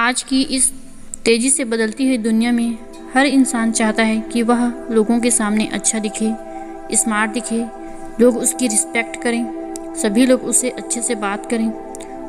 आज की इस तेज़ी से बदलती हुई दुनिया में हर इंसान चाहता है कि वह लोगों के सामने अच्छा दिखे, स्मार्ट दिखे, लोग उसकी रिस्पेक्ट करें, सभी लोग उससे अच्छे से बात करें,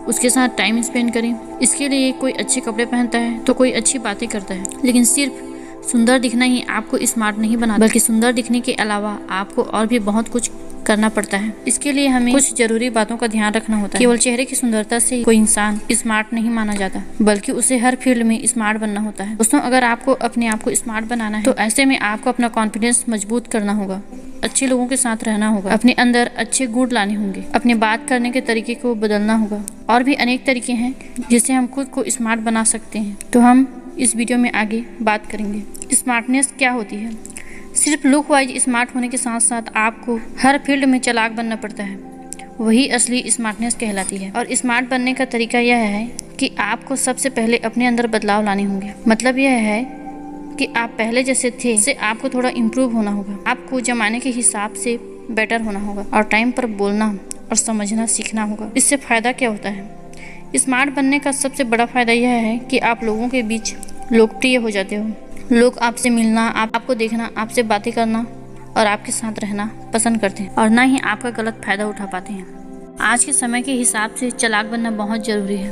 उसके साथ टाइम स्पेंड करें। इसके लिए कोई अच्छे कपड़े पहनता है तो कोई अच्छी बातें करता है, लेकिन सिर्फ सुंदर दिखना ही आपको स्मार्ट नहीं बनाता, बल्कि सुंदर दिखने के अलावा आपको और भी बहुत कुछ करना पड़ता है। इसके लिए हमें कुछ जरूरी बातों का ध्यान रखना होता है। केवल चेहरे की सुंदरता से कोई इंसान स्मार्ट नहीं माना जाता, बल्कि उसे हर फील्ड में स्मार्ट बनना होता है। दोस्तों, अगर आपको अपने आप को स्मार्ट बनाना है तो ऐसे में आपको अपना कॉन्फिडेंस मजबूत करना होगा, अच्छे लोगों के साथ रहना होगा, अपने अंदर अच्छे गुण लाने होंगे, अपने बात करने के तरीके को बदलना होगा। और भी अनेक तरीके हैं जिससे हम खुद को स्मार्ट बना सकते हैं, तो हम इस वीडियो में आगे बात करेंगे। स्मार्टनेस क्या होती है? सिर्फ लुक वाइज स्मार्ट होने के साथ साथ आपको हर फील्ड में चालाक बनना पड़ता है, वही असली स्मार्टनेस कहलाती है। और स्मार्ट बनने का तरीका यह है कि आपको सबसे पहले अपने अंदर बदलाव लाने होंगे। मतलब यह है कि आप पहले जैसे थे उससे आपको थोड़ा इम्प्रूव होना होगा, आपको जमाने के हिसाब से बेटर होना होगा और टाइम पर बोलना और समझना सीखना होगा। इससे फ़ायदा क्या होता है? स्मार्ट बनने का सबसे बड़ा फ़ायदा यह है कि आप लोगों के बीच लोकप्रिय हो जाते हो। लोग आपसे मिलना, आपको देखना, आपसे बातें करना और आपके साथ रहना पसंद करते हैं और ना ही आपका गलत फ़ायदा उठा पाते हैं। आज के समय के हिसाब से चालाक बनना बहुत ज़रूरी है,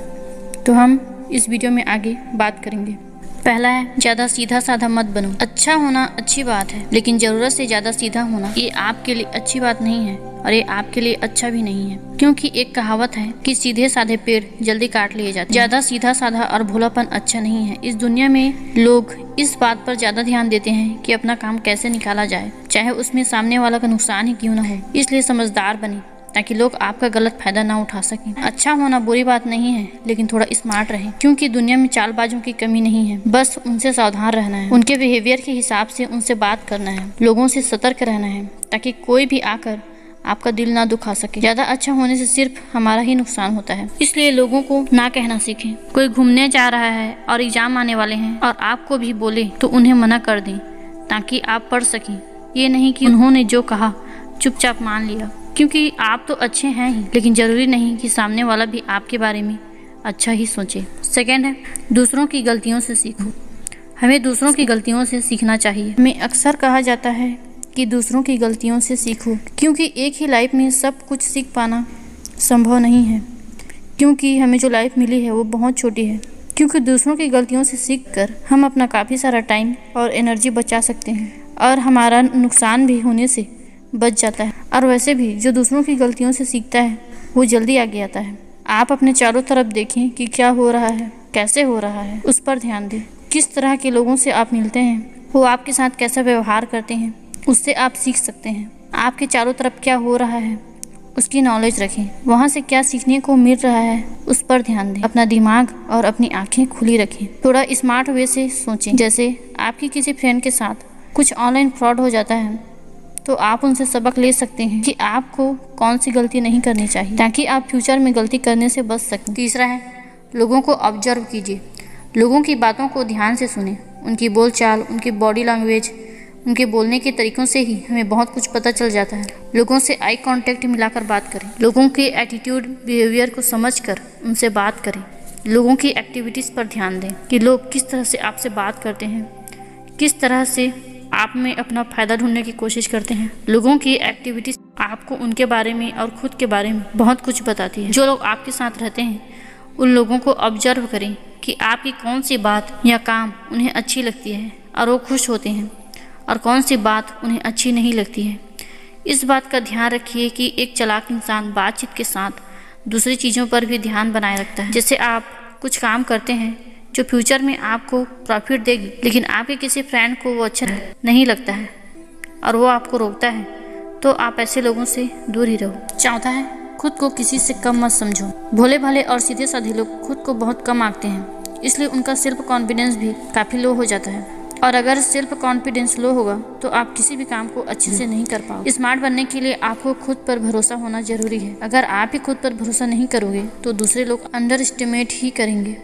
तो हम इस वीडियो में आगे बात करेंगे। पहला है, ज़्यादा सीधा साधा मत बनो। अच्छा होना अच्छी बात है, लेकिन ज़रूरत से ज़्यादा सीधा होना ये आपके लिए अच्छी बात नहीं है और ये आपके लिए अच्छा भी नहीं है, क्योंकि एक कहावत है कि सीधे साधे पेड़ जल्दी काट लिए जाते हैं। ज़्यादा सीधा साधा और भोलापन अच्छा नहीं है। इस दुनिया में लोग इस बात पर ज़्यादा ध्यान देते हैं कि अपना काम कैसे निकाला जाए, चाहे उसमें सामने वाला का नुकसान ही क्यों न हो। इसलिए समझदार बने ताकि लोग आपका गलत फायदा ना उठा सकें। अच्छा होना बुरी बात नहीं है, लेकिन थोड़ा स्मार्ट रहें, क्योंकि दुनिया में चालबाजों की कमी नहीं है। बस उनसे सावधान रहना है, उनके बिहेवियर के हिसाब से उनसे बात करना है, लोगों से सतर्क रहना है ताकि कोई भी आकर आपका दिल ना दुखा सके। ज्यादा अच्छा होने से सिर्फ हमारा ही नुकसान होता है, इसलिए लोगों को ना कहना सीखें। कोई घूमने जा रहा है और एग्जाम आने वाले हैं और आपको भी बोले तो उन्हें मना कर दें ताकि आप पढ़ सकें। ये नहीं कि उन्होंने जो कहा चुपचाप मान लिया, क्योंकि आप तो अच्छे हैं ही, लेकिन जरूरी नहीं कि सामने वाला भी आपके बारे में अच्छा ही सोचे। सेकेंड है, दूसरों की गलतियों से सीखो। हमें दूसरों की गलतियों से सीखना चाहिए। हमें अक्सर कहा जाता है कि दूसरों की गलतियों से सीखो, क्योंकि एक ही लाइफ में सब कुछ सीख पाना संभव नहीं है, क्योंकि हमें जो लाइफ मिली है वो बहुत छोटी है। क्योंकि दूसरों की गलतियों से सीखकर हम अपना काफ़ी सारा टाइम और एनर्जी बचा सकते हैं और हमारा नुकसान भी होने से बच जाता है। और वैसे भी जो दूसरों की गलतियों से सीखता है वो जल्दी आगे आता है। आप अपने चारों तरफ देखें कि क्या हो रहा है, कैसे हो रहा है, उस पर ध्यान दें। किस तरह के लोगों से आप मिलते हैं, वो आपके साथ कैसा व्यवहार करते हैं, उससे आप सीख सकते हैं। आपके चारों तरफ क्या हो रहा है उसकी नॉलेज रखें, वहाँ से क्या सीखने को मिल रहा है उस पर ध्यान दें। अपना दिमाग और अपनी आंखें खुली रखें, थोड़ा स्मार्ट वे से सोचें। जैसे आपकी किसी फ्रेंड के साथ कुछ ऑनलाइन फ्रॉड हो जाता है तो आप उनसे सबक ले सकते हैं कि आपको कौन सी गलती नहीं करनी चाहिए, ताकि आप फ्यूचर में गलती करने से बच सकें। तीसरा है, लोगों को ऑब्जर्व कीजिए। लोगों की बातों को ध्यान से सुनें, उनकी बोलचाल, उनकी बॉडी लैंग्वेज, उनके बोलने के तरीकों से ही हमें बहुत कुछ पता चल जाता है। लोगों से आई कांटेक्ट मिलाकर बात करें, लोगों के एटीट्यूड बिहेवियर को समझकर उनसे बात करें। लोगों की एक्टिविटीज़ पर ध्यान दें कि लोग किस तरह से आपसे बात करते हैं, किस तरह से आप में अपना फ़ायदा ढूंढने की कोशिश करते हैं। लोगों की एक्टिविटीज़ आपको उनके बारे में और खुद के बारे में बहुत कुछ बताती है। जो लोग आपके साथ रहते हैं उन लोगों को ऑब्जर्व करें कि आपकी कौन सी बात या काम उन्हें अच्छी लगती है और वो खुश होते हैं, और कौन सी बात उन्हें अच्छी नहीं लगती है। इस बात का ध्यान रखिए कि एक चालाक इंसान बातचीत के साथ दूसरी चीज़ों पर भी ध्यान बनाए रखता है। जैसे आप कुछ काम करते हैं जो फ्यूचर में आपको प्रॉफिट देगी, लेकिन आपके किसी फ्रेंड को वो अच्छा नहीं लगता है और वो आपको रोकता है, तो आप ऐसे लोगों से दूर ही रहो। चौथा है, खुद को किसी से कम मत समझो। भोले भाले और सीधे साधे लोग खुद को बहुत कम आंकते हैं, इसलिए उनका सेल्फ कॉन्फिडेंस भी काफ़ी लो हो जाता है। और अगर सेल्फ कॉन्फिडेंस लो होगा तो आप किसी भी काम को अच्छे से नहीं कर पाओगे। स्मार्ट बनने के लिए आपको खुद पर भरोसा होना जरूरी है। अगर आप ही खुद पर भरोसा नहीं करोगे तो दूसरे लोग अंडर एस्टिमेट ही करेंगे,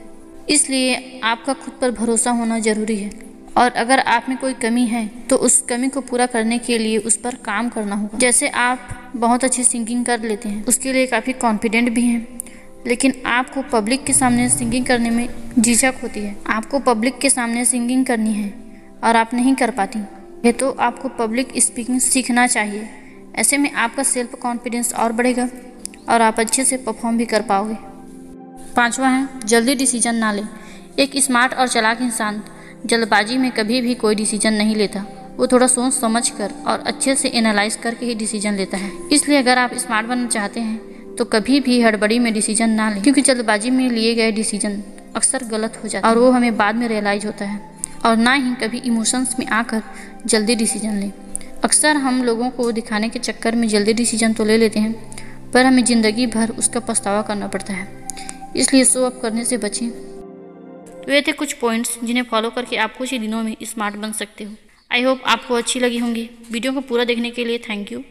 इसलिए आपका खुद पर भरोसा होना जरूरी है। और अगर आप में कोई कमी है तो उस कमी को पूरा करने के लिए उस पर काम करना होगा। जैसे आप बहुत अच्छी सिंगिंग कर लेते हैं, उसके लिए काफ़ी कॉन्फिडेंट भी हैं, लेकिन आपको पब्लिक के सामने सिंगिंग करने में झिझक होती है। आपको पब्लिक के सामने सिंगिंग करनी है और आप नहीं कर पाती है, तो आपको पब्लिक स्पीकिंग सीखना चाहिए। ऐसे में आपका सेल्फ कॉन्फिडेंस और बढ़ेगा और आप अच्छे से परफॉर्म भी कर पाओगे। 5वां है, जल्दी डिसीजन ना लें। एक स्मार्ट और चालाक इंसान जल्दबाजी में कभी भी कोई डिसीजन नहीं लेता। वो थोड़ा सोच समझ कर और अच्छे से एनालाइज करके ही डिसीजन लेता है। इसलिए अगर आप स्मार्ट बनना चाहते हैं तो कभी भी हड़बड़ी में डिसीजन ना लें, क्योंकि जल्दबाजी में लिए गए डिसीजन अक्सर गलत हो जाता है और वो हमें बाद में रियलाइज होता है। और ना ही कभी इमोशंस में आकर जल्दी डिसीजन लें। अक्सर हम लोगों को दिखाने के चक्कर में जल्दी डिसीजन तो ले लेते हैं, पर हमें ज़िंदगी भर उसका पछतावा करना पड़ता है। इसलिए शो अप करने से बचें। तो ये थे कुछ पॉइंट्स जिन्हें फॉलो करके आप कुछ ही दिनों में स्मार्ट बन सकते हो। आई होप आपको अच्छी लगी होंगी। वीडियो को पूरा देखने के लिए थैंक यू।